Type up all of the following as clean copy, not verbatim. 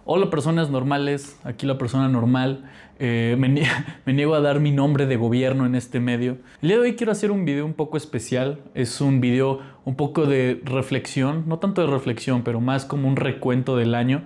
Hola personas normales, aquí la persona normal. Me niego a dar mi nombre de gobierno en este medio. El día de hoy quiero hacer un video un poco especial. Es un video un poco de reflexión, no tanto de reflexión, pero más como un recuento del año.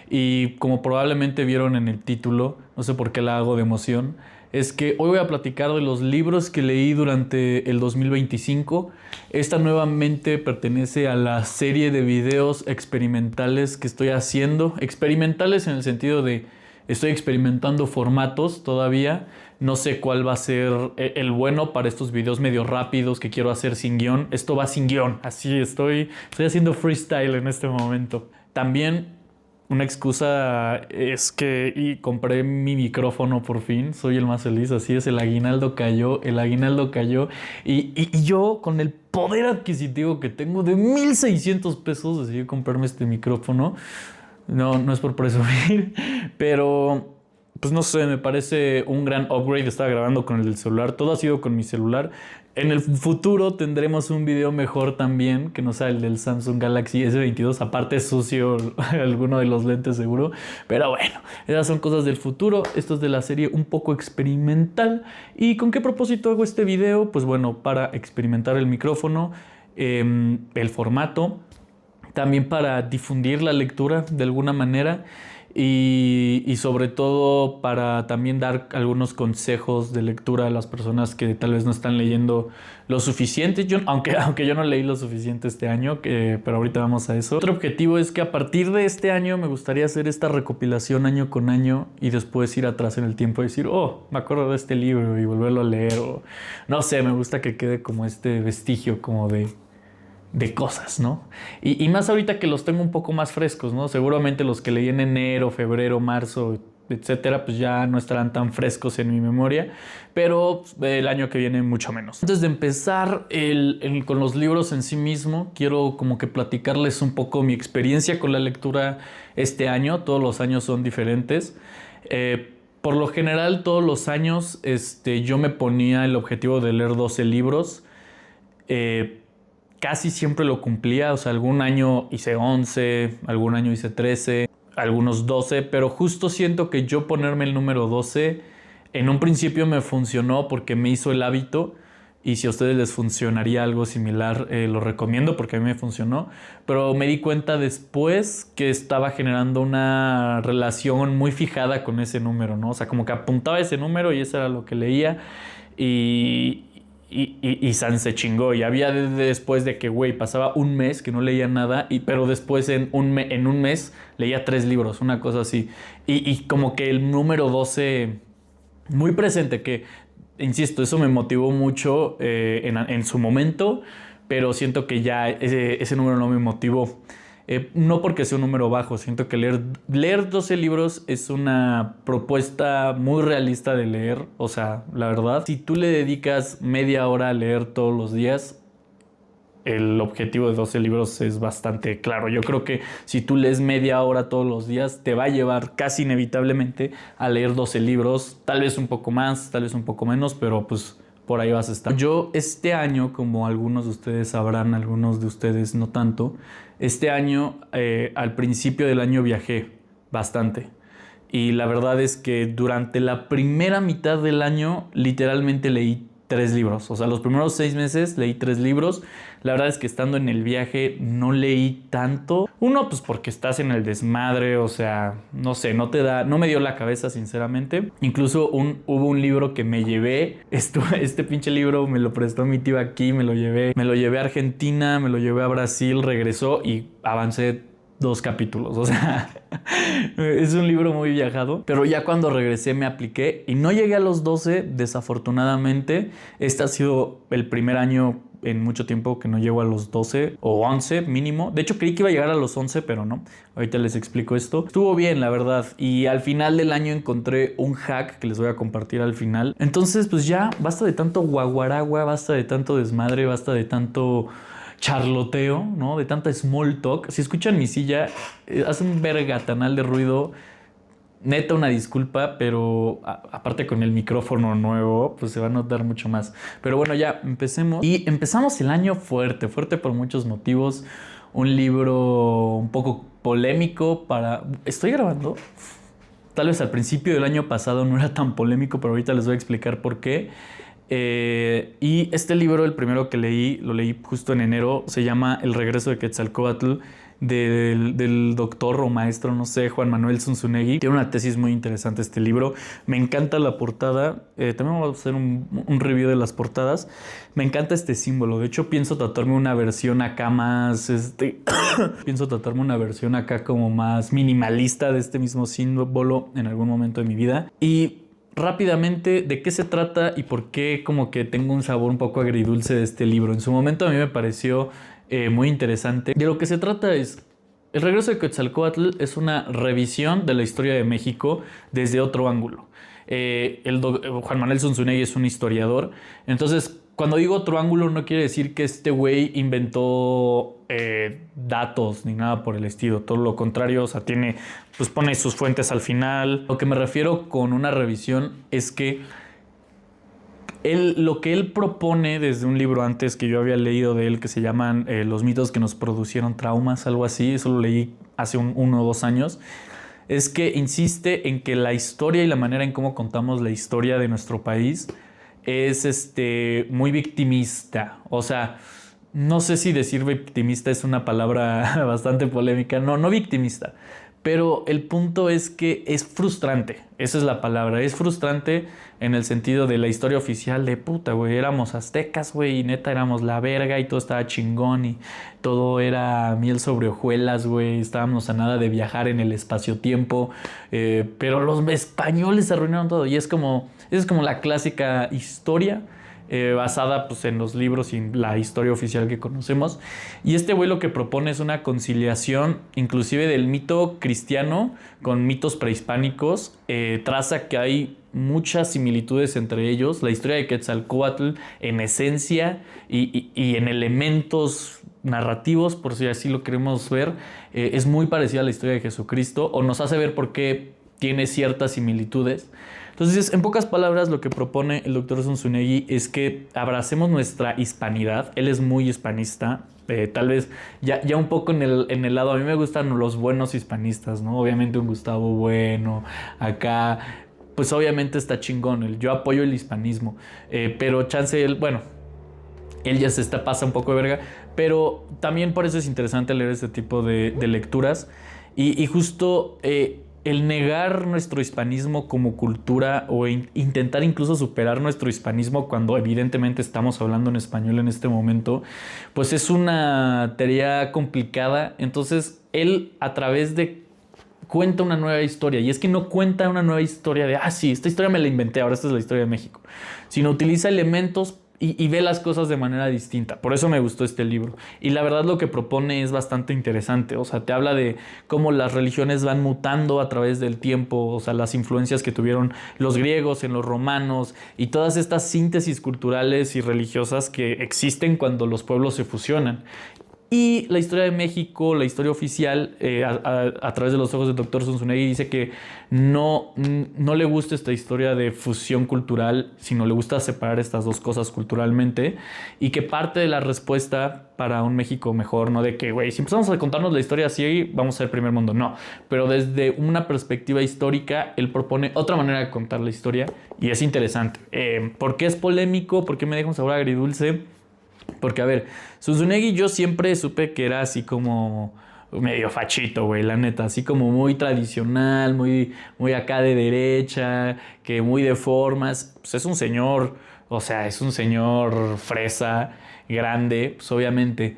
Y como probablemente vieron en el título, no sé por qué la hago de emoción, es que hoy voy a platicar de los libros que leí durante el 2025. Esta nuevamente pertenece a la serie de videos experimentales que estoy haciendo. Experimentales en el sentido de estoy experimentando formatos todavía. No sé cuál va a ser el bueno para estos videos medio rápidos que quiero hacer sin guión. Esto va sin guión, así estoy haciendo freestyle en este momento. También una excusa es que compré mi micrófono por fin, soy el más feliz, así es, el aguinaldo cayó y yo con el poder adquisitivo que tengo de 1,600 pesos decidí comprarme este micrófono. No es por presumir, pero pues no sé, me parece un gran upgrade. Estaba grabando con el del celular, todo ha sido con mi celular. En el futuro tendremos un video mejor también, que no sea el del Samsung Galaxy S22. Aparte es sucio alguno de los lentes seguro. Pero bueno, esas son cosas del futuro. Esto es de la serie un poco experimental. ¿Y con qué propósito hago este video? Pues bueno, para experimentar el micrófono, el formato, también para difundir la lectura de alguna manera y sobre todo para también dar algunos consejos de lectura a las personas que tal vez no están leyendo lo suficiente. Aunque yo no leí lo suficiente este año, pero ahorita vamos a eso. Otro objetivo es que a partir de este año me gustaría hacer esta recopilación año con año y después ir atrás en el tiempo y decir, oh, me acuerdo de este libro y volverlo a leer. O no sé, me gusta que quede como este vestigio como de cosas, ¿no? Y más ahorita que los tengo un poco más frescos, ¿no? Seguramente los que leí en enero, febrero, marzo, etcétera, pues ya no estarán tan frescos en mi memoria, pero el año que viene mucho menos. Antes de empezar con los libros en sí mismo, quiero como que platicarles un poco mi experiencia con la lectura este año. Todos los años son diferentes. Por lo general, todos los años yo me ponía el objetivo de leer 12 libros. Casi siempre lo cumplía, o sea, algún año hice 11, algún año hice 13, algunos 12, pero justo siento que yo ponerme el número 12 en un principio me funcionó porque me hizo el hábito, y si a ustedes les funcionaría algo similar, lo recomiendo porque a mí me funcionó, pero me di cuenta después que estaba generando una relación muy fijada con ese número, ¿no? O sea, como que apuntaba ese número y eso era lo que leía y San se chingó. Y había después de que, güey, pasaba un mes que no leía nada, pero después en un mes leía 3 libros, una cosa así. Y como que el número 12 muy presente, que, insisto, eso me motivó mucho en su momento, pero siento que ya ese número no me motivó. No porque sea un número bajo, siento que leer 12 libros es una propuesta muy realista de leer. O sea, la verdad, si tú le dedicas media hora a leer todos los días, el objetivo de 12 libros es bastante claro. Yo creo que si tú lees media hora todos los días, te va a llevar casi inevitablemente a leer 12 libros, tal vez un poco más, tal vez un poco menos, pero pues por ahí vas a estar. Yo este año, como algunos de ustedes sabrán, algunos de ustedes no tanto, este año, al principio del año viajé bastante. Y la verdad es que durante la primera mitad del año literalmente leí 3 libros. O sea, los primeros 6 meses leí 3 libros. La verdad es que estando en el viaje no leí tanto. Uno, pues porque estás en el desmadre, o sea, no sé, no me dio la cabeza sinceramente. Incluso hubo un libro que me llevé. Este pinche libro me lo prestó mi tío aquí, me lo llevé a Argentina, me lo llevé a Brasil, regresó y avancé 2 capítulos, o sea, es un libro muy viajado, pero ya cuando regresé me apliqué y no llegué a los 12, desafortunadamente. Este ha sido el primer año en mucho tiempo que no llego a los 12 o 11 mínimo. De hecho creí que iba a llegar a los 11, pero no. Ahorita les explico esto. Estuvo bien, la verdad, y al final del año encontré un hack que les voy a compartir al final. Entonces pues ya basta de tanto guaguaragua, basta de tanto desmadre, basta de tanto charloteo, ¿no? De tanta small talk. Si escuchan mi silla, hace un vergatanal de ruido. Neta, una disculpa, pero aparte con el micrófono nuevo, pues se va a notar mucho más. Pero bueno, ya empecemos. Y empezamos el año fuerte por muchos motivos. Un libro un poco polémico para... ¿Estoy grabando? Tal vez al principio del año pasado no era tan polémico, pero ahorita les voy a explicar por qué. Y este libro, el primero que leí, lo leí justo en enero, se llama El regreso de Quetzalcóatl, del doctor o maestro, no sé, Juan Manuel Zunzunegui. Tiene una tesis muy interesante este libro. Me encanta la portada. También vamos a hacer un review de las portadas. Me encanta este símbolo. De hecho, pienso tratarme una versión acá más... pienso tratarme una versión acá como más minimalista de este mismo símbolo en algún momento de mi vida. Y rápidamente, ¿de qué se trata y por qué como que tengo un sabor un poco agridulce de este libro? En su momento a mí me pareció muy interesante. De lo que se trata es... El regreso de Quetzalcóatl es una revisión de la historia de México desde otro ángulo. Juan Manuel Zunzunegui es un historiador. Entonces, cuando digo otro ángulo, no quiere decir que este güey inventó datos ni nada por el estilo. Todo lo contrario, o sea, pues pone sus fuentes al final. Lo que me refiero con una revisión es que lo que él propone desde un libro antes que yo había leído de él, que se llaman Los mitos que nos producieron traumas, algo así, eso lo leí hace 1 o 2 años, es que insiste en que la historia y la manera en cómo contamos la historia de nuestro país es muy victimista. O sea, no sé si decir victimista es una palabra bastante polémica. No victimista. Pero el punto es que es frustrante. Esa es la palabra. Es frustrante en el sentido de la historia oficial de puta, güey. Éramos aztecas, güey, y neta éramos la verga y todo estaba chingón y todo era miel sobre hojuelas, güey. Estábamos a nada de viajar en el espacio-tiempo. Pero los españoles arruinaron todo. Y esa es como la clásica historia basada pues, en los libros y en la historia oficial que conocemos. Y este güey lo que propone es una conciliación inclusive del mito cristiano con mitos prehispánicos. Traza que hay muchas similitudes entre ellos. La historia de Quetzalcóatl en esencia y en elementos narrativos, por si así lo queremos ver, es muy parecida a la historia de Jesucristo, o nos hace ver por qué tiene ciertas similitudes. Entonces, en pocas palabras, lo que propone el doctor Zunzunegui es que abracemos nuestra hispanidad. Él es muy hispanista. Tal vez ya un poco en el lado, a mí me gustan los buenos hispanistas, ¿no? Obviamente un Gustavo Bueno, acá, pues obviamente está chingón. Yo apoyo el hispanismo, pero chance él, bueno, él ya pasa un poco de verga, pero también por eso es interesante leer este tipo de lecturas. Y justo... el negar nuestro hispanismo como cultura o intentar incluso superar nuestro hispanismo cuando evidentemente estamos hablando en español en este momento, pues es una tarea complicada. Entonces él a través de cuenta una nueva historia, y es que no cuenta una nueva historia de sí, esta historia me la inventé, ahora esta es la historia de México, sino utiliza elementos y ve las cosas de manera distinta. Por eso me gustó este libro. Y la verdad lo que propone es bastante interesante. O sea, te habla de cómo las religiones van mutando a través del tiempo. O sea, las influencias que tuvieron los griegos en los romanos y todas estas síntesis culturales y religiosas que existen cuando los pueblos se fusionan. Y la historia de México, la historia oficial, a través de los ojos del doctor Zunzunegui, dice que no le gusta esta historia de fusión cultural, sino le gusta separar estas dos cosas culturalmente, y que parte de la respuesta para un México mejor, no de que, güey, si empezamos a contarnos la historia así, vamos a ser primer mundo, no. Pero desde una perspectiva histórica, él propone otra manera de contar la historia y es interesante. ¿Por qué es polémico? ¿Por qué me deja un sabor agridulce? Porque, a ver, Zunzunegui yo siempre supe que era así como medio fachito, güey, la neta. Así como muy tradicional, muy acá de derecha, que muy de formas. Pues es un señor, o sea, es un señor fresa, grande. Pues obviamente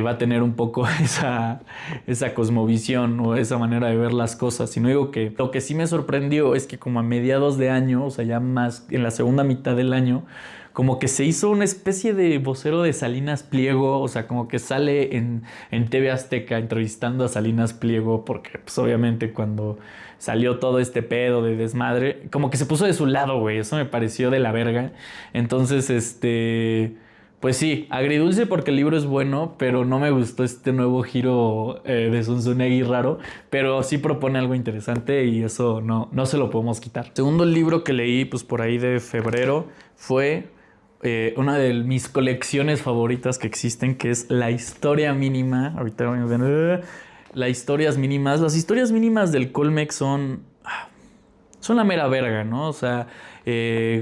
va a tener un poco esa cosmovisión o esa manera de ver las cosas. Y no digo que... Lo que sí me sorprendió es que como a mediados de año, o sea, ya más en la segunda mitad del año, como que se hizo una especie de vocero de Salinas Pliego, o sea, como que sale en TV Azteca entrevistando a Salinas Pliego, porque pues obviamente cuando salió todo este pedo de desmadre, como que se puso de su lado, güey, eso me pareció de la verga. Entonces, pues sí, agridulce porque el libro es bueno, pero no me gustó este nuevo giro de Zunzunegui raro, pero sí propone algo interesante y eso no se lo podemos quitar. Segundo libro que leí, pues por ahí de febrero, fue... una de mis colecciones favoritas que existen, que es La Historia Mínima. Ahorita voy a ver. las historias mínimas. Las historias mínimas del Colmex son la mera verga, ¿no? O sea,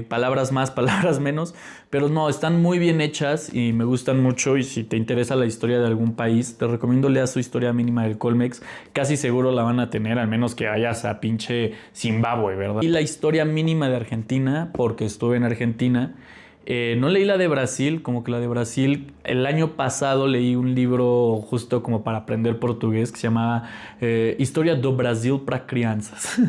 palabras más, palabras menos, pero no, están muy bien hechas y me gustan mucho. Y si te interesa la historia de algún país, te recomiendo leas su historia mínima del Colmex. Casi seguro la van a tener, al menos que vayas a pinche Zimbabue, ¿verdad? Y la historia mínima de Argentina, porque estuve en Argentina. No leí la de Brasil, como que la de Brasil, el año pasado leí un libro justo como para aprender portugués que se llamaba Historia do Brasil para crianças.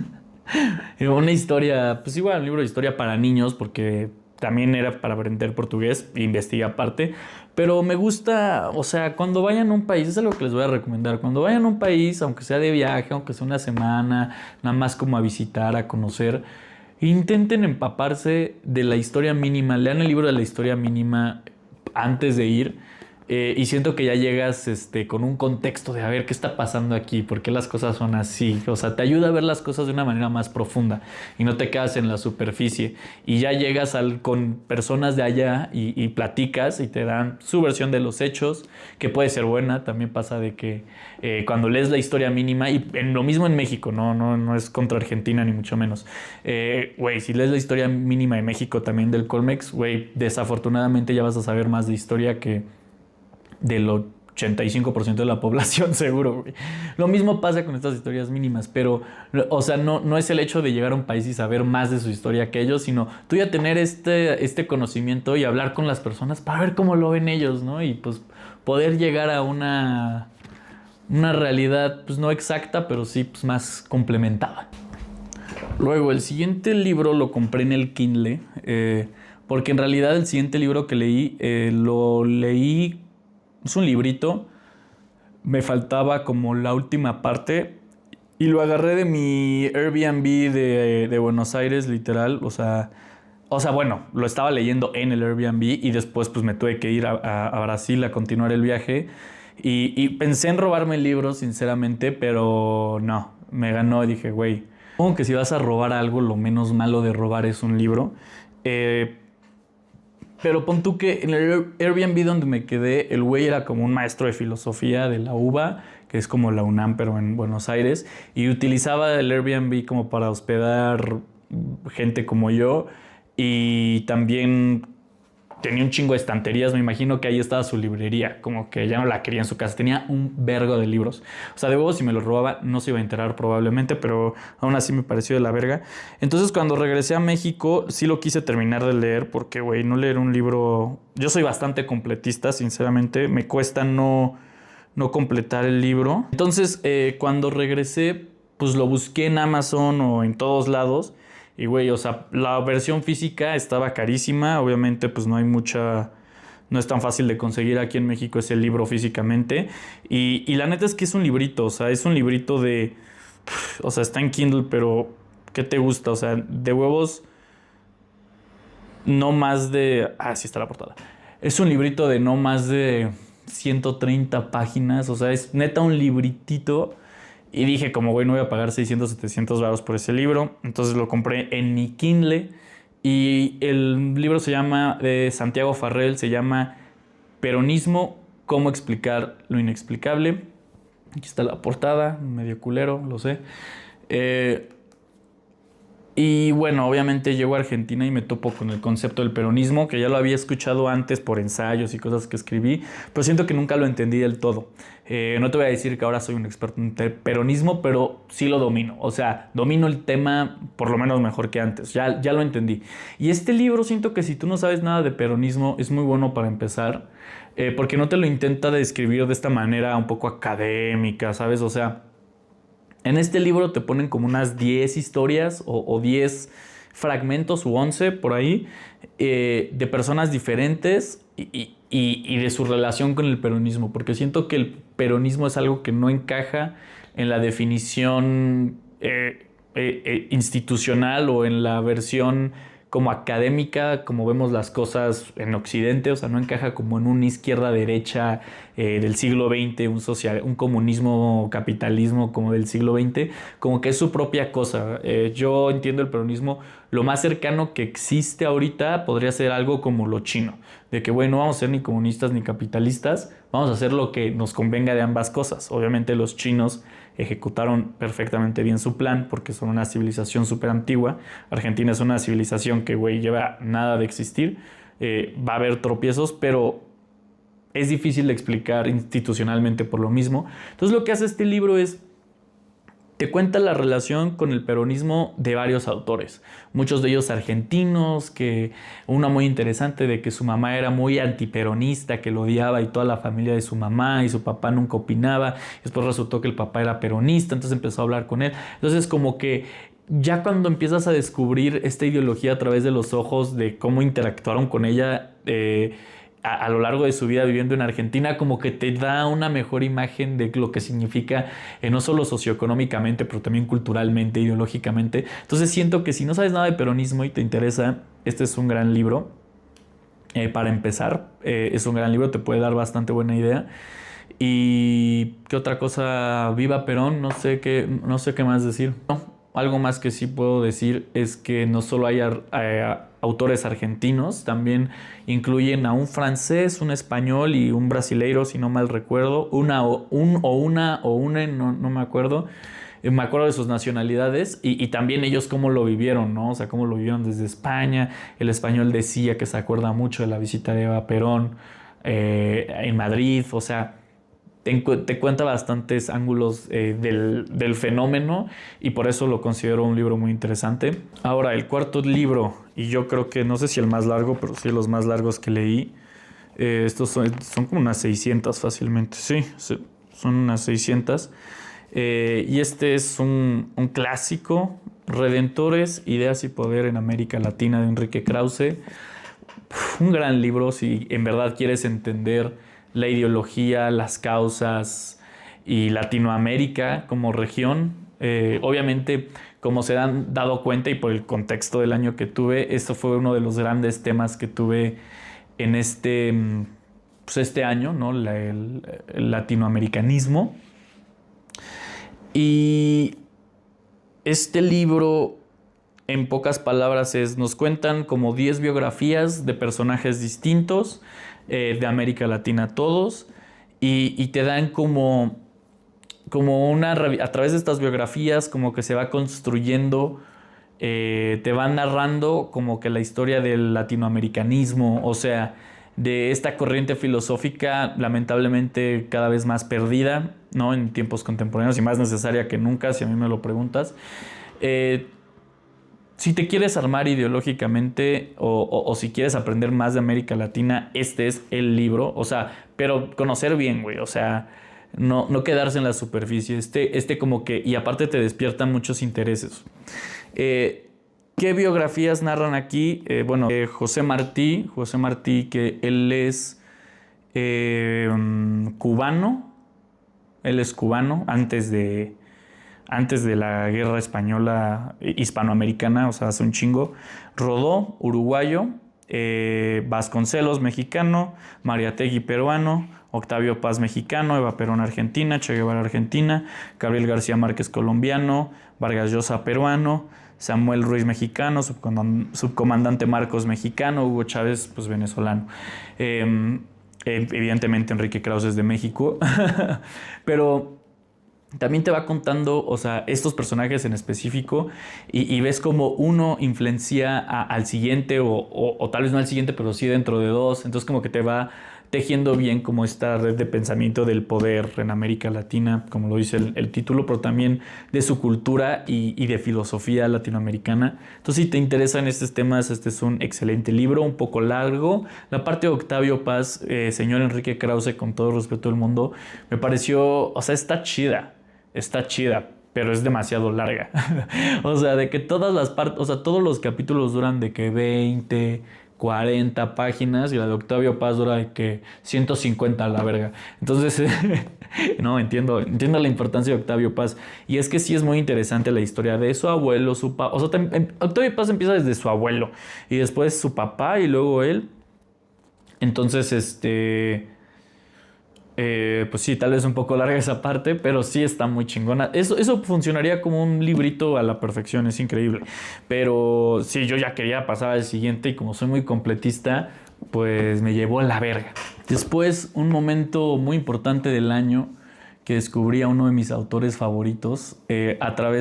Una historia, pues igual, un libro de historia para niños, porque también era para aprender portugués, investigué aparte. Pero me gusta, o sea, cuando vayan a un país, es algo que les voy a recomendar. Cuando vayan a un país, aunque sea de viaje, aunque sea una semana, nada más como a visitar, a conocer, intenten empaparse de la historia mínima. Lean el libro de la historia mínima antes de ir. Y siento que ya llegas con un contexto de a ver qué está pasando aquí, por qué las cosas son así. O sea, te ayuda a ver las cosas de una manera más profunda y no te quedas en la superficie. Y ya llegas con personas de allá y platicas y te dan su versión de los hechos, que puede ser buena. También pasa de que cuando lees la historia mínima, y en lo mismo en México, no es contra Argentina ni mucho menos. Güey, si lees la historia mínima de México también del Colmex, güey, desafortunadamente ya vas a saber más de historia que del 85% de la población, seguro, güey. Lo mismo pasa con estas historias mínimas, pero, o sea, no es el hecho de llegar a un país y saber más de su historia que ellos, sino tú ya tener este conocimiento y hablar con las personas para ver cómo lo ven ellos, ¿no? Y pues poder llegar a una realidad, pues no exacta, pero sí pues, más complementada. Luego, el siguiente libro lo compré en el Kindle, porque en realidad el siguiente libro que leí, lo leí. Es un librito, me faltaba como la última parte y lo agarré de mi Airbnb de Buenos Aires, literal. O sea, bueno, lo estaba leyendo en el Airbnb y después pues me tuve que ir a Brasil a continuar el viaje. Y pensé en robarme el libro, sinceramente, pero no, me ganó y dije, güey, supongo que si vas a robar algo, lo menos malo de robar es un libro. Pero pon tú que en el Airbnb donde me quedé, el güey era como un maestro de filosofía de la UBA, que es como la UNAM, pero en Buenos Aires, y utilizaba el Airbnb como para hospedar gente como yo, y también tenía un chingo de estanterías. Me imagino que ahí estaba su librería, como que ya no la quería en su casa. Tenía un vergo de libros. O sea, de huevos, si me los robaba no se iba a enterar probablemente, pero aún así me pareció de la verga. Entonces cuando regresé a México sí lo quise terminar de leer porque, güey, no leer un libro... Yo soy bastante completista, sinceramente. Me cuesta no completar el libro. Entonces cuando regresé, pues lo busqué en Amazon o en todos lados. Y güey, o sea, la versión física estaba carísima. Obviamente, pues no hay mucha... No es tan fácil de conseguir aquí en México ese libro físicamente. Y la neta es que es un librito. O sea, es un librito de... O sea, está en Kindle, pero... ¿Qué te gusta? O sea, de huevos... No más de... Ah, sí está la portada. Es un librito de no más de 130 páginas. O sea, es neta un libritito... Y dije, como güey, no voy a pagar 600, 700 varos por ese libro. Entonces lo compré en mi Kindle. Y el libro se llama, de Santiago Farrell, se llama Peronismo, cómo explicar lo inexplicable. Aquí está la portada, medio culero, lo sé. Y bueno, obviamente llego a Argentina y me topo con el concepto del peronismo, que ya lo había escuchado antes por ensayos y cosas que escribí, pero siento que nunca lo entendí del todo. No te voy a decir que ahora soy un experto en peronismo, pero sí lo domino. O sea, domino el tema por lo menos mejor que antes. Ya lo entendí. Y este libro siento que si tú no sabes nada de peronismo, es muy bueno para empezar, porque no te lo intenta describir de esta manera un poco académica, ¿sabes? O sea... En este libro te ponen como unas 10 historias o 10 fragmentos u 11 por ahí de personas diferentes y de su relación con el peronismo, porque siento que el peronismo es algo que no encaja en la definición institucional o en la versión como académica, como vemos las cosas en Occidente, o sea, no encaja como en una izquierda-derecha del siglo XX, un comunismo, capitalismo como del siglo XX, como que es su propia cosa. Yo entiendo el peronismo, lo más cercano que existe ahorita podría ser algo como lo chino, de que, bueno, no vamos a ser ni comunistas ni capitalistas, vamos a hacer lo que nos convenga de ambas cosas. Obviamente los chinos ejecutaron perfectamente bien su plan porque son una civilización súper antigua. Argentina es una civilización que, güey, lleva nada de existir. Va a haber tropiezos, pero es difícil de explicar institucionalmente por lo mismo. Entonces lo que hace este libro es te cuenta la relación con el peronismo de varios autores, muchos de ellos argentinos, que una muy interesante de que su mamá era muy antiperonista, que lo odiaba y toda la familia de su mamá y su papá nunca opinaba, después resultó que el papá era peronista, entonces empezó a hablar con él, entonces como que ya cuando empiezas a descubrir esta ideología a través de los ojos de cómo interactuaron con ella, a lo largo de su vida viviendo en Argentina, como que te da una mejor imagen de lo que significa, no solo socioeconómicamente, pero también culturalmente, ideológicamente. Entonces siento que si no sabes nada de peronismo y te interesa, este es un gran libro. Para empezar, es un gran libro, te puede dar bastante buena idea. Y qué otra cosa, viva Perón, no sé qué más decir. No, algo más que sí puedo decir es que no solo hay autores argentinos, también incluyen a un francés, un español y un brasileiro, si no mal recuerdo, no me acuerdo. Me acuerdo de sus nacionalidades y también ellos cómo lo vivieron, ¿no? O sea, cómo lo vivieron desde España. El español decía que se acuerda mucho de la visita de Eva Perón en Madrid, o sea, te cuenta bastantes ángulos del fenómeno y por eso lo considero un libro muy interesante. Ahora, el cuarto libro, y yo creo que no sé si el más largo, pero sí los más largos que leí, estos son como unas 600 fácilmente, sí, son unas 600. Y este es un clásico, Redentores, Ideas y Poder en América Latina, de Enrique Krause. Un gran libro si en verdad quieres entender la ideología, las causas y Latinoamérica como región. Obviamente, como se han dado cuenta y por el contexto del año que tuve, esto fue uno de los grandes temas que tuve en este año, ¿no? El latinoamericanismo. Y este libro, en pocas palabras, nos cuentan como 10 biografías de personajes distintos de América Latina todos y te dan como a través de estas biografías como que se va construyendo, te van narrando como que la historia del latinoamericanismo, o sea, de esta corriente filosófica lamentablemente cada vez más perdida, ¿no? En tiempos contemporáneos y más necesaria que nunca, si a mí me lo preguntas. Si te quieres armar ideológicamente o si quieres aprender más de América Latina, este es el libro. O sea, pero conocer bien, güey. O sea, no quedarse en la superficie. Como que, y aparte te despiertan muchos intereses. ¿Qué biografías narran aquí? José Martí, que él es cubano. Él es cubano antes de la guerra española hispanoamericana, o sea, hace un chingo. Rodó, uruguayo. Vasconcelos, mexicano. Mariátegui, peruano. Octavio Paz, mexicano. Eva Perón, argentina. Che Guevara, argentina. Gabriel García Márquez, colombiano. Vargas Llosa, peruano. Samuel Ruiz, mexicano. Subcomandante Marcos, mexicano. Hugo Chávez, pues venezolano. Evidentemente Enrique Krause es de México. Pero también te va contando, o sea, estos personajes en específico y ves como uno influencia al siguiente o tal vez no al siguiente, pero sí dentro de dos. Entonces como que te va tejiendo bien como esta red de pensamiento del poder en América Latina, como lo dice el título, pero también de su cultura y de filosofía latinoamericana. Entonces si te interesan estos temas, este es un excelente libro, un poco largo. La parte de Octavio Paz, señor Enrique Krause, con todo respeto del mundo, me pareció, o sea, está chida, pero es demasiado larga. O sea, de que todas las partes, o sea, todos los capítulos duran de que 20, 40 páginas y la de Octavio Paz dura de que 150 a la verga. Entonces, no, entiendo la importancia de Octavio Paz. Y es que sí es muy interesante la historia de su abuelo, su papá. O sea, Octavio Paz empieza desde su abuelo y después su papá y luego él. Entonces, pues sí, tal vez un poco larga esa parte, pero sí está muy chingona. Eso funcionaría como un librito a la perfección, es increíble. Pero sí, yo ya quería pasar al siguiente y como soy muy completista, pues me llevó a la verga. Después, un momento muy importante del año que descubrí a uno de mis autores favoritos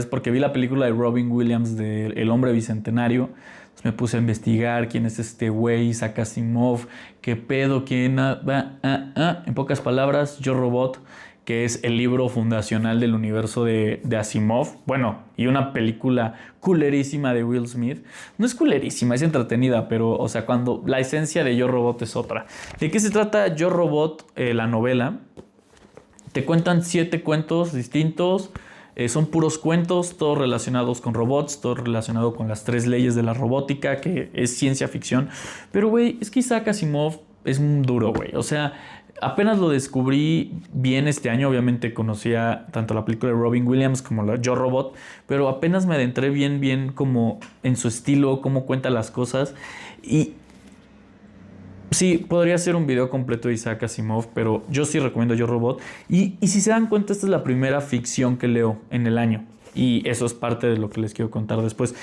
porque vi la película de Robin Williams de El Hombre Bicentenario. Entonces me puse a investigar quién es este güey, Isaac Asimov, qué pedo, En pocas palabras, Yo Robot, que es el libro fundacional del universo de Asimov. Bueno, y una película culerísima de Will Smith. No es culerísima, es entretenida, pero, o sea, cuando la esencia de Yo Robot es otra. ¿De qué se trata Yo Robot, la novela? Te cuentan 7 cuentos distintos. Son puros cuentos, todos relacionados con robots, todo relacionado con las 3 leyes de la robótica, que es ciencia ficción. Pero, güey, es que Isaac Asimov es un duro, güey. O sea, apenas lo descubrí bien este año. Obviamente conocía tanto la película de Robin Williams como la Yo Robot, pero apenas me adentré bien como en su estilo, cómo cuenta las cosas. Y sí, podría ser un video completo de Isaac Asimov, pero yo sí recomiendo Yo Robot. Y si se dan cuenta, esta es la primera ficción que leo en el año. Y eso es parte de lo que les quiero contar después.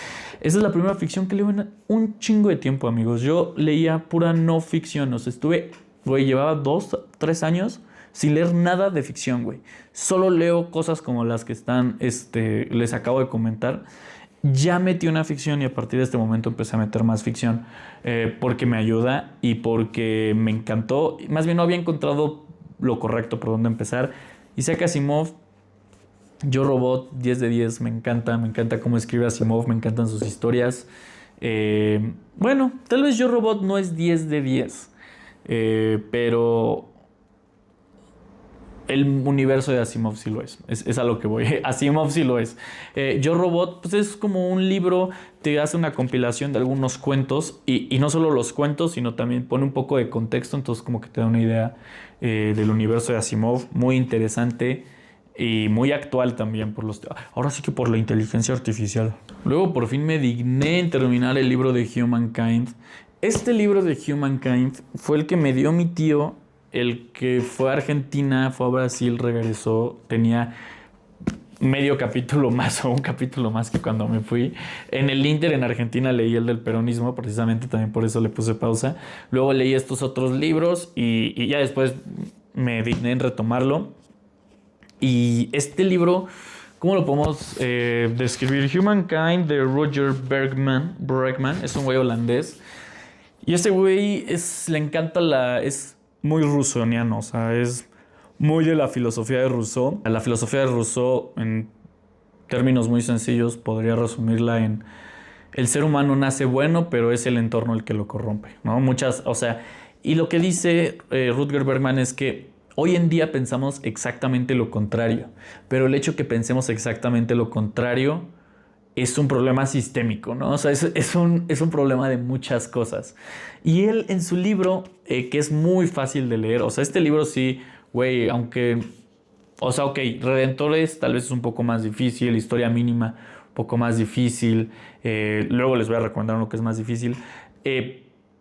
Esta es la primera ficción que leo en un chingo de tiempo, amigos. Yo leía pura no ficción. O sea, llevaba 2, 3 años sin leer nada de ficción, güey. Solo leo cosas como las que están, les acabo de comentar. Ya metí una ficción y a partir de este momento empecé a meter más ficción porque me ayuda y porque me encantó. Más bien no había encontrado lo correcto por dónde empezar. Isaac Asimov, Yo Robot, 10 de 10. Me encanta cómo escribe Asimov, me encantan sus historias. Bueno, tal vez Yo Robot no es 10 de 10, pero el universo de Asimov sí lo es a lo que voy. Asimov sí lo es. Yo Robot, pues es como un libro, te hace una compilación de algunos cuentos y no solo los cuentos, sino también pone un poco de contexto, entonces como que te da una idea del universo de Asimov, muy interesante y muy actual también ahora sí que por la inteligencia artificial. Luego por fin me digné en terminar el libro de Humankind. Este libro de Humankind fue el que me dio mi tío, el que fue a Argentina, fue a Brasil, regresó, tenía medio capítulo más o un capítulo más que cuando me fui. En el Inter en Argentina leí el del peronismo, precisamente también por eso le puse pausa. Luego leí estos otros libros y ya después me digné en retomarlo. Y este libro, ¿cómo lo podemos describir? Humankind de Roger Bregman, es un güey holandés. Y este güey le encanta es muy rusoniano, o sea, es muy de la filosofía de Rousseau. La filosofía de Rousseau, en términos muy sencillos, podría resumirla en: el ser humano nace bueno, pero es el entorno el que lo corrompe, ¿no? Y lo que dice Rutger Bregman es que hoy en día pensamos exactamente lo contrario, pero el hecho que pensemos exactamente lo contrario es un problema sistémico, ¿no? O sea, es un problema de muchas cosas. Y él en su libro, que es muy fácil de leer, o sea, este libro sí, güey, aunque, o sea, ok, Redentores tal vez es un poco más difícil, Historia Mínima un poco más difícil, luego les voy a recomendar uno que es más difícil,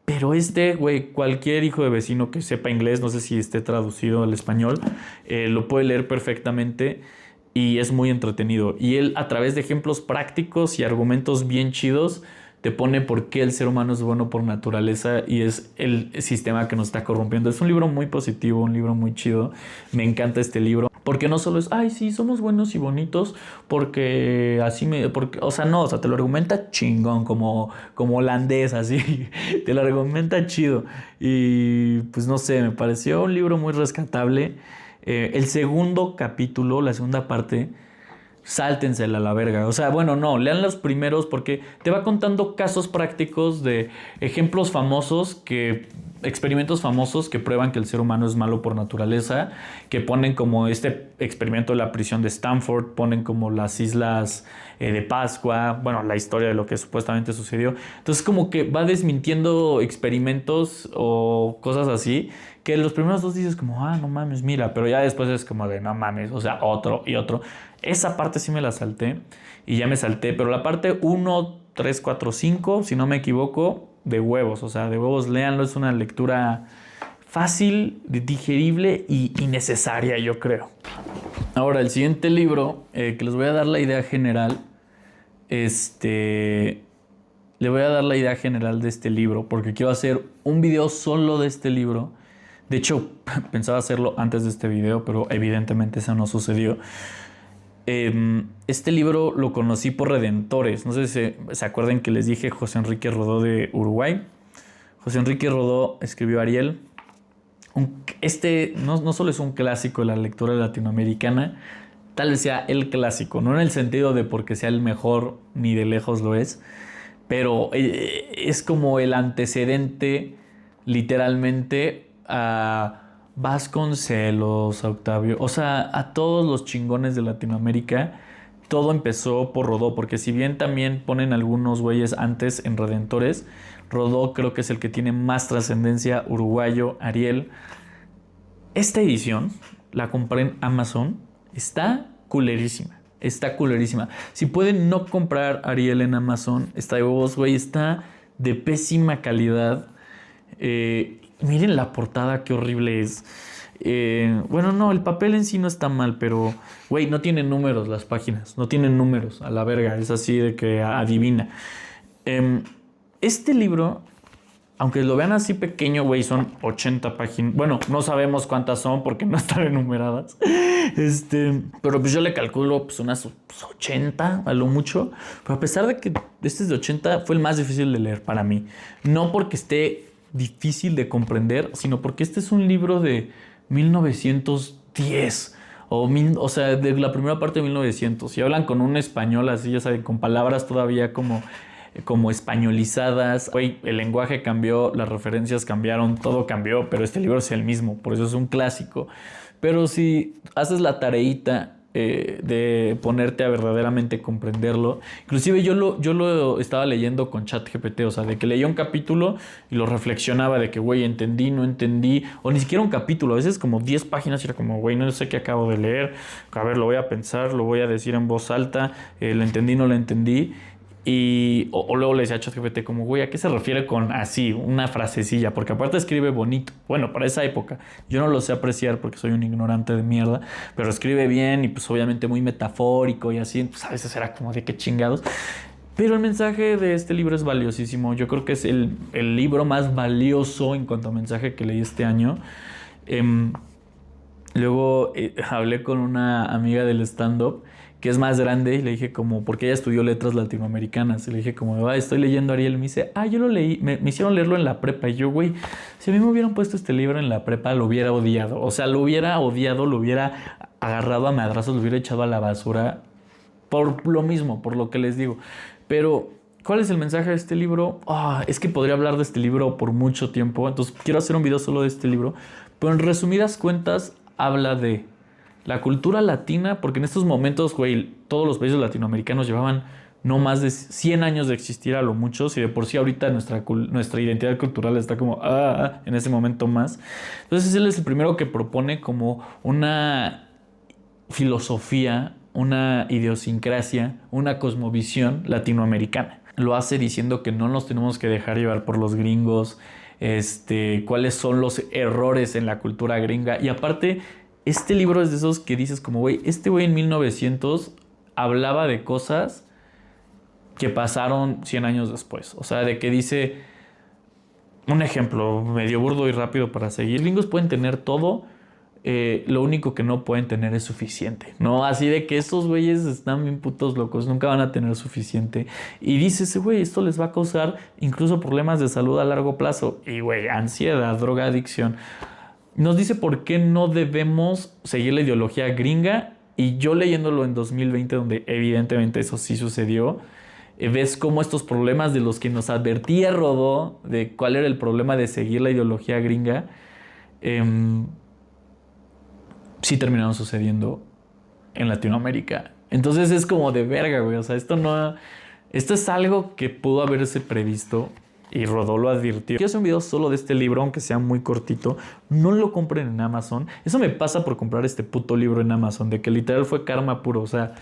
pero güey, cualquier hijo de vecino que sepa inglés, no sé si esté traducido al español, lo puede leer perfectamente. Y es muy entretenido. Y él, a través de ejemplos prácticos y argumentos bien chidos, te pone por qué el ser humano es bueno por naturaleza y es el sistema que nos está corrompiendo. Es un libro muy positivo, un libro muy chido. Me encanta este libro. Porque no solo es, ay, sí, somos buenos y bonitos porque o sea, no, o sea, te lo argumenta chingón, como holandés, así. Te lo argumenta chido. Y pues no sé, me pareció un libro muy rescatable. El segundo capítulo, la segunda parte, sáltensela a la verga. O sea, bueno, no, lean los primeros porque te va contando casos prácticos de ejemplos famosos experimentos famosos que prueban que el ser humano es malo por naturaleza, que ponen como este experimento de la prisión de Stanford, ponen como las islas de Pascua, bueno, la historia de lo que supuestamente sucedió. Entonces como que va desmintiendo experimentos o cosas así, que los primeros dos dices como, no mames, mira, pero ya después es como de, no mames, o sea, otro y otro. Esa parte sí me la salté y ya me salté, pero la parte 1, 3, 4, 5, si no me equivoco, de huevos, o sea, de huevos, léanlo, es una lectura fácil, digerible y necesaria, yo creo. Ahora, el siguiente libro, que les voy a dar la idea general, le voy a dar la idea general de este libro, porque quiero hacer un video solo de este libro. De hecho, pensaba hacerlo antes de este video, pero evidentemente eso no sucedió. Este libro lo conocí por Redentores. No sé si se acuerdan que les dije José Enrique Rodó de Uruguay. José Enrique Rodó escribió Ariel. No solo es un clásico de la lectura latinoamericana, tal vez sea el clásico, no en el sentido de porque sea el mejor, ni de lejos lo es, pero es como el antecedente literalmente a Vasconcelos, a Octavio, o sea, a todos los chingones de Latinoamérica. Todo empezó por Rodó, porque si bien también ponen algunos güeyes antes en Redentores, Rodó creo que es el que tiene más trascendencia, uruguayo, Ariel. Esta edición la compré en Amazon, está culerísima. Está culerísima. Si pueden no comprar Ariel en Amazon, está de huevos, güey, está de pésima calidad. Miren la portada, qué horrible es. Bueno, no, el papel en sí no está mal, pero, güey, no tienen números las páginas. No tienen números, a la verga. Es así de que adivina. Este libro, aunque lo vean así pequeño, güey, son 80 páginas. Bueno, no sabemos cuántas son porque no están enumeradas. Pero pues yo le calculo pues unas 80 a lo mucho. Pero a pesar de que este es de 80, fue el más difícil de leer para mí. No porque esté difícil de comprender, sino porque este es un libro de 1910. O sea, de la primera parte de 1900. Y hablan con un español así, ya saben, con palabras todavía como españolizadas. Güey, el lenguaje cambió, las referencias cambiaron, todo cambió, pero este libro es el mismo, por eso es un clásico. Pero si haces la tareita de ponerte a verdaderamente comprenderlo, inclusive yo lo estaba leyendo con ChatGPT, o sea, de que leía un capítulo y lo reflexionaba de que, güey, entendí, no entendí, o ni siquiera un capítulo, a veces como 10 páginas y era como, güey, no sé qué acabo de leer, a ver, lo voy a pensar, lo voy a decir en voz alta, lo entendí, no lo entendí. O luego le decía a ChatGPT como, güey, ¿a qué se refiere con así, una frasecilla? Porque aparte escribe bonito. Bueno, para esa época. Yo no lo sé apreciar porque soy un ignorante de mierda. Pero escribe bien y pues obviamente muy metafórico y así. Pues a veces era como de qué chingados. Pero el mensaje de este libro es valiosísimo. Yo creo que es el libro más valioso en cuanto a mensaje que leí este año. Luego hablé con una amiga del stand-up que es más grande y le dije como, porque ella estudió letras latinoamericanas, y le dije como, estoy leyendo Ariel, y me dice, yo lo leí, me hicieron leerlo en la prepa, y yo, güey, si a mí me hubieran puesto este libro en la prepa, lo hubiera odiado, o sea, lo hubiera odiado, lo hubiera agarrado a madrazos, lo hubiera echado a la basura, por lo mismo, por lo que les digo. Pero ¿cuál es el mensaje de este libro? Es que podría hablar de este libro por mucho tiempo, entonces quiero hacer un video solo de este libro, pero en resumidas cuentas habla de la cultura latina, porque en estos momentos, güey, todos los países latinoamericanos llevaban no más de 100 años de existir a lo mucho, y de por sí ahorita nuestra identidad cultural está como en ese momento más. Entonces él es el primero que propone como una filosofía, una idiosincrasia, una cosmovisión latinoamericana. Lo hace diciendo que no nos tenemos que dejar llevar por los gringos, cuáles son los errores en la cultura gringa. Y aparte, este libro es de esos que dices como, güey, este güey en 1900 hablaba de cosas que pasaron 100 años después. O sea, de que dice, un ejemplo medio burdo y rápido para seguir. Los gringos pueden tener todo, lo único que no pueden tener es suficiente, ¿no? Así de que estos güeyes están bien putos locos, nunca van a tener suficiente. Y dice ese güey, esto les va a causar incluso problemas de salud a largo plazo. Y güey, ansiedad, drogadicción. Nos dice por qué no debemos seguir la ideología gringa Y yo leyéndolo en 2020, donde evidentemente eso sí sucedió, ves cómo estos problemas de los que nos advertía Rodó, de cuál era el problema de seguir la ideología gringa, em, sí terminaron sucediendo en Latinoamérica. Entonces es como de verga, güey. O sea, esto es algo que pudo haberse previsto y Rodó lo advirtió. Quiero hacer un video solo de este libro, aunque sea muy cortito. No lo compren en Amazon. Eso me pasa por comprar este puto libro en Amazon, de que literal fue karma puro. O sea,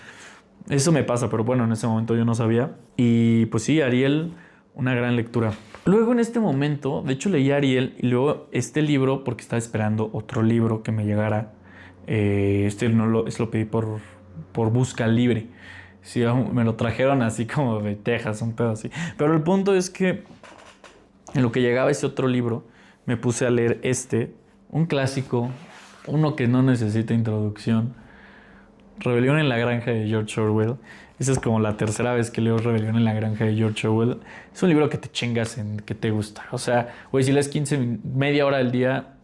eso me pasa, pero bueno, en ese momento yo no sabía. Y pues sí, Ariel, una gran lectura. Luego en este momento, de hecho leí Ariel y luego este libro porque estaba esperando otro libro que me llegara. Este lo pedí por busca libre. Sí, me lo trajeron así como de Texas, un pedo así. Pero el punto es que en lo que llegaba ese otro libro, me puse a leer un clásico, uno que no necesita introducción, Rebelión en la Granja de George Orwell. Esa es como la tercera vez que leo Rebelión en la Granja de George Orwell. Es un libro que te chingas en que te gusta. O sea, güey, si lees media hora al día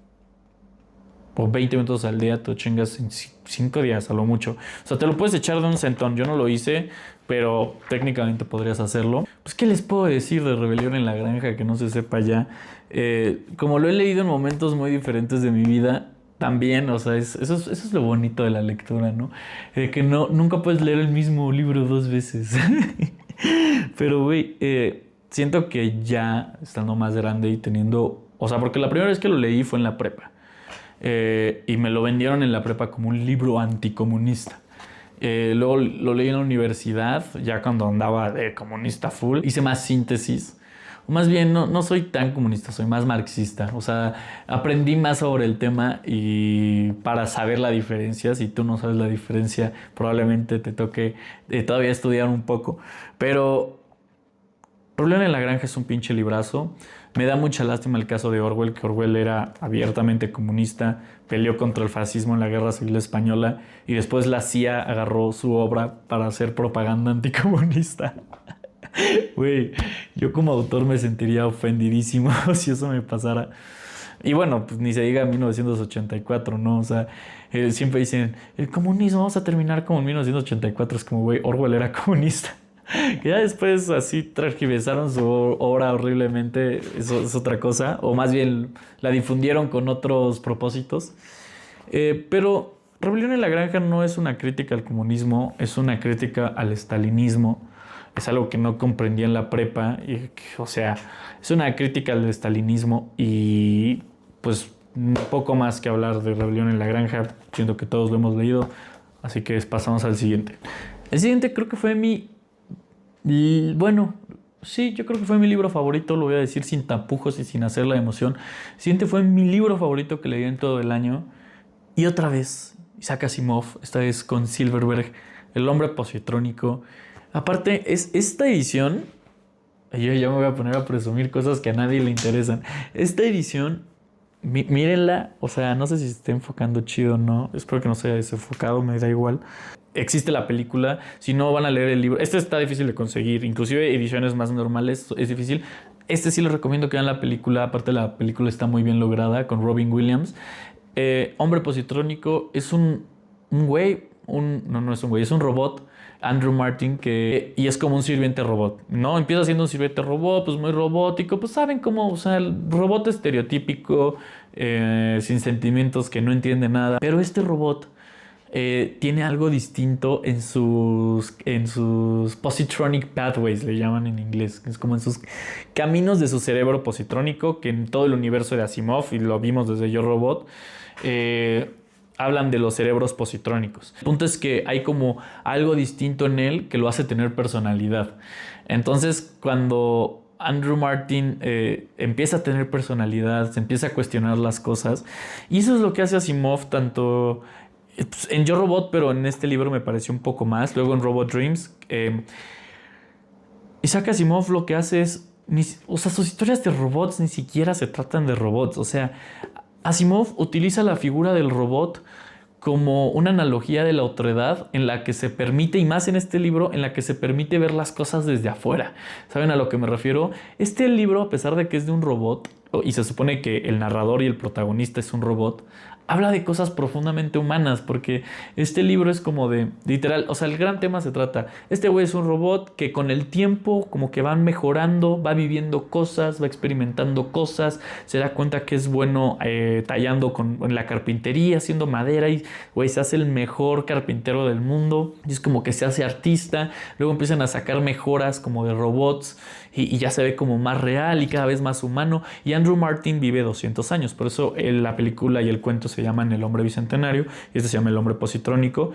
o 20 minutos al día, te chingas en 5 días a lo mucho. O sea, te lo puedes echar de un centón. Yo no lo hice, pero técnicamente podrías hacerlo. Pues, ¿qué les puedo decir de Rebelión en la Granja que no se sepa ya? Como lo he leído en momentos muy diferentes de mi vida, también, o sea, eso es lo bonito de la lectura, ¿no? Que nunca puedes leer el mismo libro 2 veces. Pero, güey, siento que ya estando más grande y teniendo... O sea, porque la primera vez que lo leí fue en la prepa. Y me lo vendieron en la prepa como un libro anticomunista. Luego lo leí en la universidad, ya cuando andaba de comunista full. Hice más síntesis. O más bien, no soy tan comunista, soy más marxista. O sea, aprendí más sobre el tema y para saber la diferencia, si tú no sabes la diferencia, probablemente te toque todavía estudiar un poco. Pero Rebelión en la Granja es un pinche librazo. Me da mucha lástima el caso de Orwell, que Orwell era abiertamente comunista, peleó contra el fascismo en la Guerra Civil Española y después la CIA agarró su obra para hacer propaganda anticomunista. Güey, yo como autor me sentiría ofendidísimo si eso me pasara. Y bueno, pues ni se diga 1984, ¿no? O sea, siempre dicen, el comunismo, vamos a terminar como en 1984. Es como, güey, Orwell era comunista. Que ya después así transgiversaron su obra horriblemente, eso es otra cosa. O más bien la difundieron con otros propósitos. Pero Rebelión en la Granja no es una crítica al comunismo, es una crítica al estalinismo. Es algo que no comprendía en la prepa. O sea, es una crítica al estalinismo y pues poco más que hablar de Rebelión en la Granja. Siento que todos lo hemos leído. Así que pasamos al siguiente. El siguiente creo que fue bueno, sí, yo creo que fue mi libro favorito. Lo voy a decir sin tapujos y sin hacer la emoción. El siguiente fue mi libro favorito que leí en todo el año. Y otra vez, Isaac Asimov, esta vez con Silverberg, El hombre positrónico. Aparte, es esta edición, yo ya me voy a poner a presumir cosas que a nadie le interesan. Esta edición, mírenla, o sea, no sé si se está enfocando chido o no, espero que no se haya desenfocado, me da igual. Existe la película, si no van a leer el libro, este está difícil de conseguir, inclusive ediciones más normales es difícil. Este sí les recomiendo que vean la película, aparte la película está muy bien lograda con Robin Williams. Hombre positrónico es un güey, no es un güey, es un robot, Andrew Martin, y es como un sirviente robot, ¿no? Empieza siendo un sirviente robot, pues muy robótico, pues saben cómo, o sea, el robot estereotípico, sin sentimientos, que no entiende nada. Pero este robot tiene algo distinto en sus positronic pathways, le llaman en inglés. Es como en sus caminos de su cerebro positrónico, que en todo el universo de Asimov, y lo vimos desde Yo Robot, hablan de los cerebros positrónicos. El punto es que hay como algo distinto en él que lo hace tener personalidad. Entonces, cuando Andrew Martin empieza a tener personalidad, se empieza a cuestionar las cosas, y eso es lo que hace Asimov tanto en Yo Robot, pero en este libro me pareció un poco más. Luego en Robot Dreams, Isaac Asimov lo que hace es, o sea, sus historias de robots ni siquiera se tratan de robots. O sea, Asimov utiliza la figura del robot como una analogía de la otredad en la que se permite, y más en este libro, en la que se permite ver las cosas desde afuera. ¿Saben a lo que me refiero? Este libro, a pesar de que es de un robot, y se supone que el narrador y el protagonista es un robot, habla de cosas profundamente humanas, porque este libro es como de, literal, o sea, el gran tema se trata, este güey es un robot que con el tiempo como que va mejorando, va viviendo cosas, va experimentando cosas, se da cuenta que es bueno tallando en la carpintería, haciendo madera y, güey, se hace el mejor carpintero del mundo, y es como que se hace artista, luego empiezan a sacar mejoras como de robots, y ya se ve como más real y cada vez más humano. Y Andrew Martin vive 200 años, por eso la película y el cuento se llaman El hombre bicentenario y este se llama El hombre positrónico.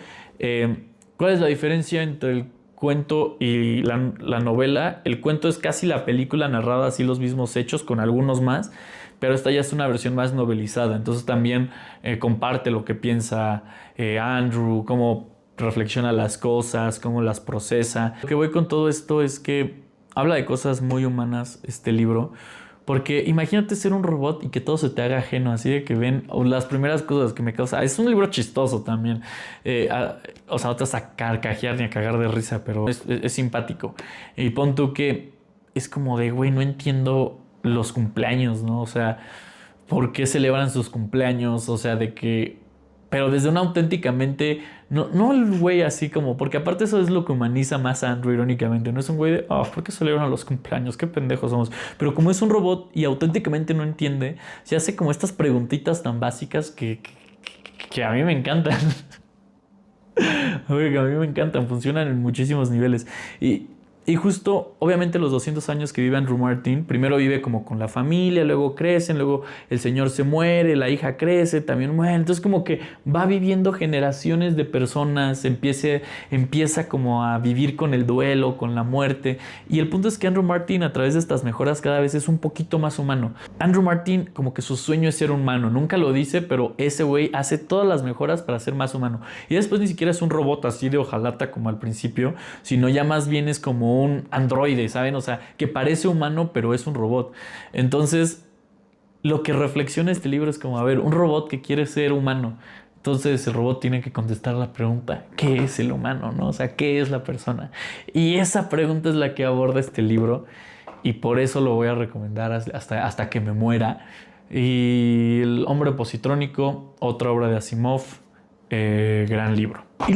¿Cuál es la diferencia entre el cuento y la novela? El cuento es casi la película narrada así los mismos hechos con algunos más, pero esta ya es una versión más novelizada, entonces también comparte lo que piensa Andrew, cómo reflexiona las cosas, cómo las procesa. Lo que voy con todo esto es que habla de cosas muy humanas este libro, porque imagínate ser un robot y que todo se te haga ajeno, así de que ven las primeras cosas que me causa. Es un libro chistoso también, o sea, no te vas a carcajear ni a cagar de risa, pero es simpático. Y pon tú que es como de, güey, no entiendo los cumpleaños, ¿no? O sea, ¿por qué celebran sus cumpleaños? O sea, de que pero desde una auténticamente, no el güey así como, porque aparte eso es lo que humaniza más a Andrew irónicamente, no es un güey de, ¿por qué celebran los cumpleaños? Qué pendejos somos. Pero como es un robot y auténticamente no entiende, se hace como estas preguntitas tan básicas que a mí me encantan. Oye, que a mí me encantan, funcionan en muchísimos niveles. Y justo, obviamente los 200 años que vive Andrew Martin, primero vive como con la familia, luego crecen, luego el señor se muere, la hija crece, también muere. Entonces como que va viviendo generaciones de personas, empieza como a vivir con el duelo, con la muerte. Y el punto es que Andrew Martin a través de estas mejoras cada vez es un poquito más humano. Andrew Martin como que su sueño es ser humano, nunca lo dice, pero ese güey hace todas las mejoras para ser más humano. Y después ni siquiera es un robot así de hojalata como al principio, sino ya más bien es como un androide, ¿saben? O sea, que parece humano, pero es un robot. Entonces, lo que reflexiona este libro es como, a ver, un robot que quiere ser humano. Entonces, el robot tiene que contestar la pregunta, ¿qué es el humano? ¿No? O sea, ¿qué es la persona? Y esa pregunta es la que aborda este libro y por eso lo voy a recomendar hasta que me muera. Y El hombre positrónico, otra obra de Asimov, gran libro. Y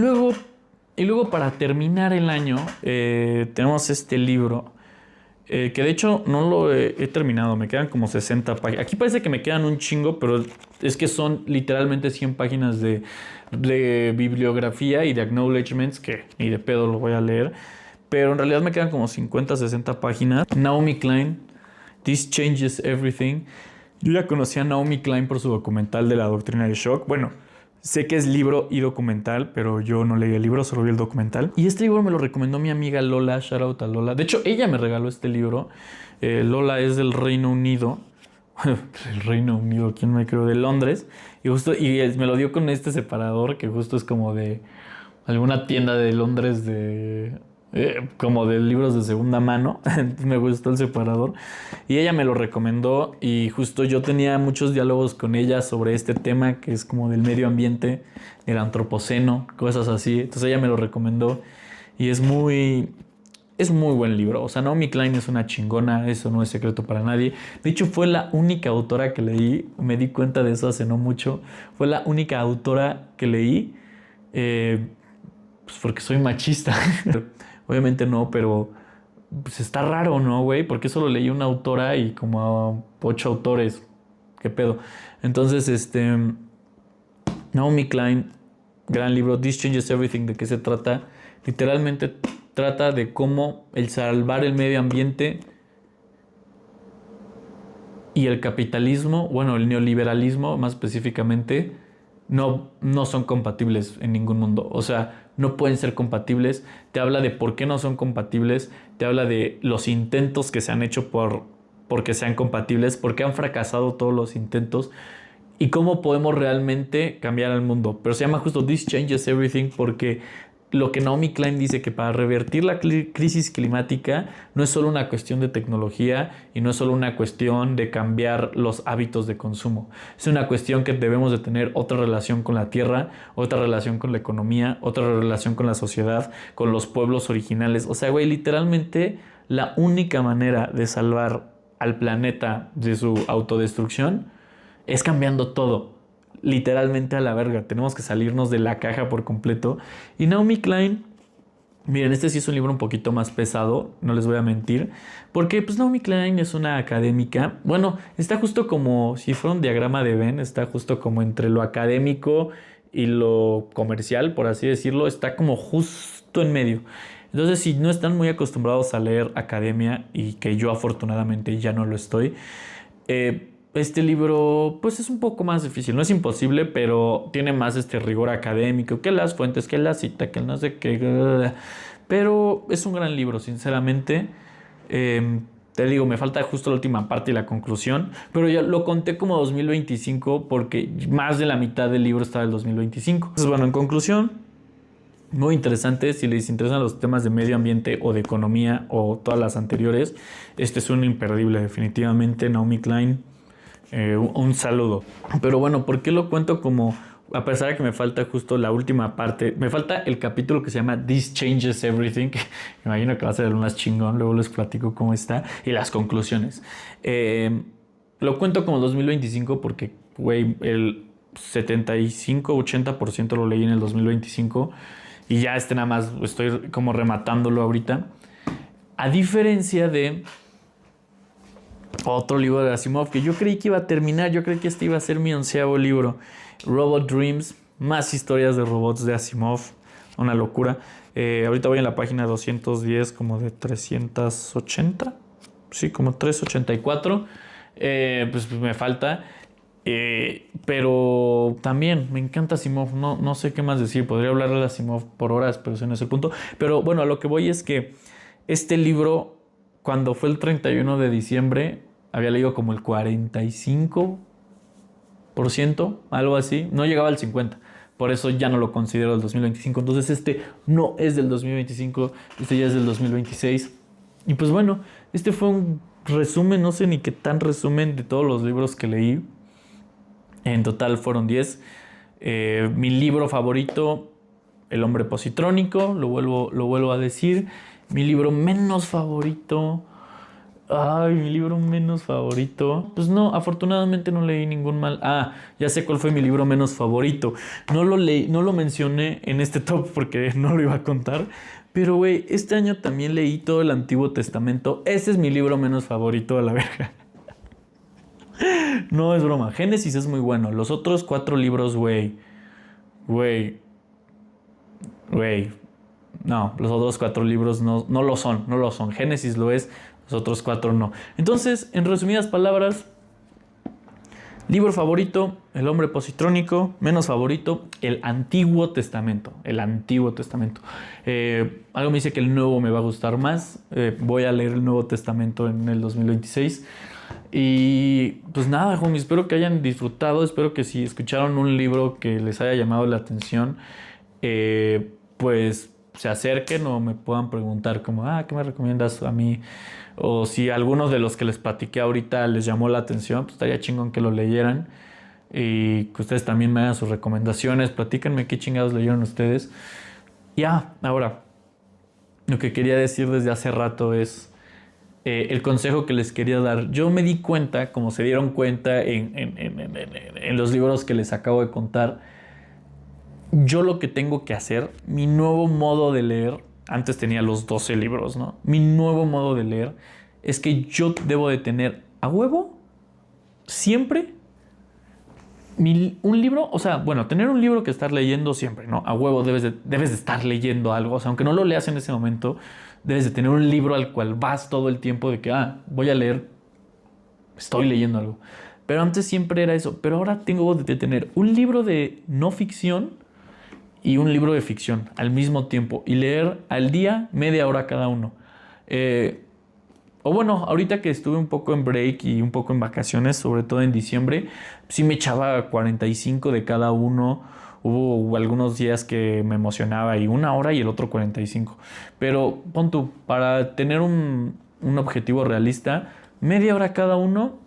luego para terminar el año tenemos este libro que de hecho no lo he terminado, me quedan como 60 páginas. Aquí parece que me quedan un chingo, pero es que son literalmente 100 páginas de bibliografía y de acknowledgements que ni de pedo lo voy a leer. Pero en realidad me quedan como 50, 60 páginas. Naomi Klein, This Changes Everything. Yo ya conocí a Naomi Klein por su documental de la doctrina de shock. Bueno, sé que es libro y documental, pero yo no leí el libro, solo vi el documental. Y este libro me lo recomendó mi amiga Lola, shout out a Lola. De hecho, ella me regaló este libro. Lola es del Reino Unido. El Reino Unido, ¿quién me creo? De Londres. Y me lo dio con este separador, que justo es como de alguna tienda de Londres como de libros de segunda mano. Me gustó el separador y ella me lo recomendó y justo yo tenía muchos diálogos con ella sobre este tema que es como del medio ambiente, el antropoceno, cosas así. Entonces ella me lo recomendó y es muy buen libro. O sea, Naomi Klein es una chingona, eso no es secreto para nadie. De hecho, fue la única autora que leí, me di cuenta de eso hace no mucho, fue la única autora que leí, pues porque soy machista. Obviamente no, pero pues está raro, ¿no, güey? Porque solo leí una autora y como a 8 autores. ¿Qué pedo? Entonces, Naomi Klein, gran libro, This Changes Everything. ¿De qué se trata? Literalmente trata de cómo el salvar el medio ambiente y el capitalismo, bueno, el neoliberalismo más específicamente, no son compatibles en ningún mundo. O sea, no pueden ser compatibles. Te habla de por qué no son compatibles. Te habla de los intentos que se han hecho porque sean compatibles, porque han fracasado todos los intentos y cómo podemos realmente cambiar al mundo. Pero se llama justo This Changes Everything porque lo que Naomi Klein dice que para revertir la crisis climática no es solo una cuestión de tecnología y no es solo una cuestión de cambiar los hábitos de consumo. Es una cuestión que debemos de tener otra relación con la tierra, otra relación con la economía, otra relación con la sociedad, con los pueblos originales. O sea, güey, literalmente la única manera de salvar al planeta de su autodestrucción es cambiando todo. literalmente a la verga. Tenemos que salirnos de la caja por completo. Y Naomi Klein, miren, este sí es un libro un poquito más pesado, no les voy a mentir, porque pues Naomi Klein es una académica. Bueno, está justo como si fuera un diagrama de Venn, está justo como entre lo académico y lo comercial, por así decirlo, está como justo en medio. Entonces, si no están muy acostumbrados a leer academia, y que yo afortunadamente ya no lo estoy, este libro pues es un poco más difícil, no es imposible, pero tiene más este rigor académico, que las fuentes, que la cita, que el no sé qué, pero es un gran libro, sinceramente. Te digo, me falta justo la última parte y la conclusión, pero ya lo conté como 2025 porque más de la mitad del libro está del 2025. Entonces, bueno, en conclusión, muy interesante. Si les interesan los temas de medio ambiente o de economía o todas las anteriores, este es un imperdible, definitivamente. Naomi Klein, un saludo. Pero bueno, ¿por qué lo cuento como, a pesar de que me falta justo la última parte? Me falta el capítulo que se llama This Changes Everything, que me imagino que va a ser el más chingón, luego les platico cómo está, y las conclusiones. Lo cuento como 2025 porque, güey, el 75-80% lo leí en el 2025 y ya nada más estoy como rematándolo ahorita. A diferencia de otro libro de Asimov que yo creí que iba a terminar, yo creí que este iba a ser mi 11º libro, Robot Dreams, más historias de robots de Asimov, una locura. Ahorita voy en la página 210, como de 380, sí, como 384, pues me falta. Pero también me encanta Asimov, no sé qué más decir, podría hablar de Asimov por horas, pero ese no es el punto. Pero bueno, a lo que voy es que este libro, cuando fue el 31 de diciembre, había leído como el 45%, algo así, no llegaba al 50%. Por eso ya no lo considero del 2025. Entonces este no es del 2025, este ya es del 2026. Y pues bueno, este fue un resumen, no sé ni qué tan resumen de todos los libros que leí. En total fueron 10. Mi libro favorito, El hombre positrónico, lo vuelvo a decir. Mi libro menos favorito... mi libro menos favorito. Pues no, afortunadamente no leí ningún mal. Ya sé cuál fue mi libro menos favorito. No lo mencioné en este top porque no lo iba a contar. Pero güey, este año también leí todo el Antiguo Testamento. Ese es mi libro menos favorito, a la verga. No es broma. Génesis es muy bueno. Los otros 4 libros, güey. No, los otros 4 libros no lo son. Génesis lo es, los otros 4 no. Entonces, en resumidas palabras, libro favorito, El hombre positrónico. Menos favorito, el Antiguo Testamento. Algo me dice que el Nuevo me va a gustar más. Voy a leer el Nuevo Testamento en el 2026. Y pues nada, homies, espero que hayan disfrutado. Espero que si escucharon un libro que les haya llamado la atención, pues se acerquen o me puedan preguntar como, ¿qué me recomiendas a mí? O si algunos de los que les platiqué ahorita les llamó la atención, pues estaría chingón que lo leyeran. Y que ustedes también me hagan sus recomendaciones. Platíquenme qué chingados leyeron ustedes. Ahora, lo que quería decir desde hace rato es... el consejo que les quería dar. Yo me di cuenta, como se dieron cuenta en los libros que les acabo de contar, yo lo que tengo que hacer, mi nuevo modo de leer, antes tenía los 12 libros, ¿no? Mi nuevo modo de leer es que yo debo de tener a huevo siempre un libro, o sea, bueno, tener un libro que estar leyendo siempre, ¿no? A huevo debes de estar leyendo algo, o sea, aunque no lo leas en ese momento, debes de tener un libro al cual vas todo el tiempo de que, voy a leer, estoy leyendo algo. Pero antes siempre era eso, pero ahora tengo de tener un libro de no ficción y un libro de ficción al mismo tiempo y leer al día media hora cada uno. O bueno, ahorita que estuve un poco en break y un poco en vacaciones, sobre todo en diciembre, sí me echaba 45 de cada uno. Hubo algunos días que me emocionaba y 1 hora y el otro 45. Pero pon tú, para tener un objetivo realista, media hora cada uno,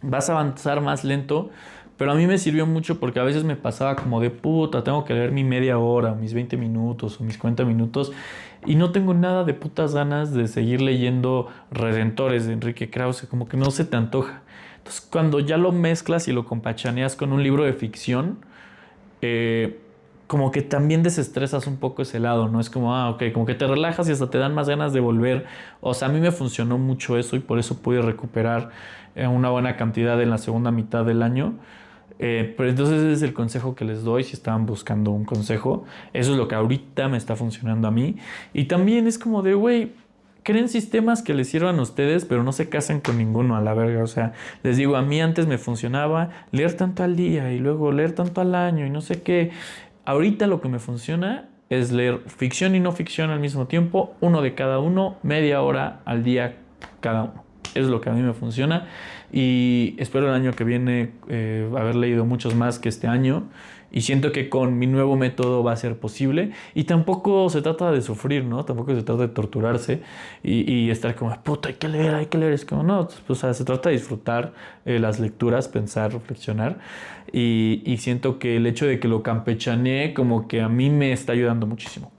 vas a avanzar más lento. Pero a mí me sirvió mucho porque a veces me pasaba como de puta, tengo que leer mi media hora, mis 20 minutos o mis 40 minutos y no tengo nada de putas ganas de seguir leyendo Redentores de Enrique Krause, como que no se te antoja. Entonces, cuando ya lo mezclas y lo compachaneas con un libro de ficción, como que también desestresas un poco ese lado, ¿no? Es como, ok, como que te relajas y hasta te dan más ganas de volver. O sea, a mí me funcionó mucho eso y por eso pude recuperar una buena cantidad en la segunda mitad del año. Pero entonces ese es el consejo que les doy si estaban buscando un consejo. Eso es lo que ahorita me está funcionando a mí. Y también es como de, güey, creen sistemas que les sirvan a ustedes, pero no se casen con ninguno a la verga. O sea, les digo, a mí antes me funcionaba leer tanto al día y luego leer tanto al año y no sé qué. Ahorita lo que me funciona es leer ficción y no ficción al mismo tiempo, uno de cada uno, media hora al día cada uno. Es lo que a mí me funciona y espero el año que viene haber leído muchos más que este año y siento que con mi nuevo método va a ser posible y tampoco se trata de sufrir, ¿no? Tampoco se trata de torturarse y estar como, puta, hay que leer, es como, no, pues, o sea, se trata de disfrutar las lecturas, pensar, reflexionar y siento que el hecho de que lo campechaneé como que a mí me está ayudando muchísimo.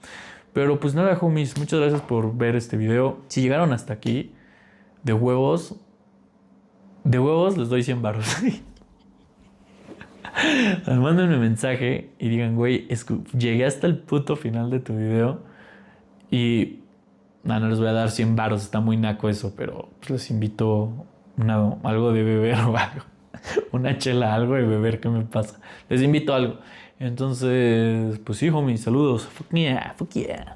Pero pues nada, homies, muchas gracias por ver este video. Si llegaron hasta aquí, de huevos, les doy 100 baros. Mándenme mensaje y digan, güey, llegué hasta el puto final de tu video y no les voy a dar 100 baros, está muy naco eso, pero pues les invito algo de beber o algo. Una chela, algo de beber, ¿qué me pasa? Les invito a algo. Entonces, pues sí, homies, saludos. Fuck yeah, fuck yeah.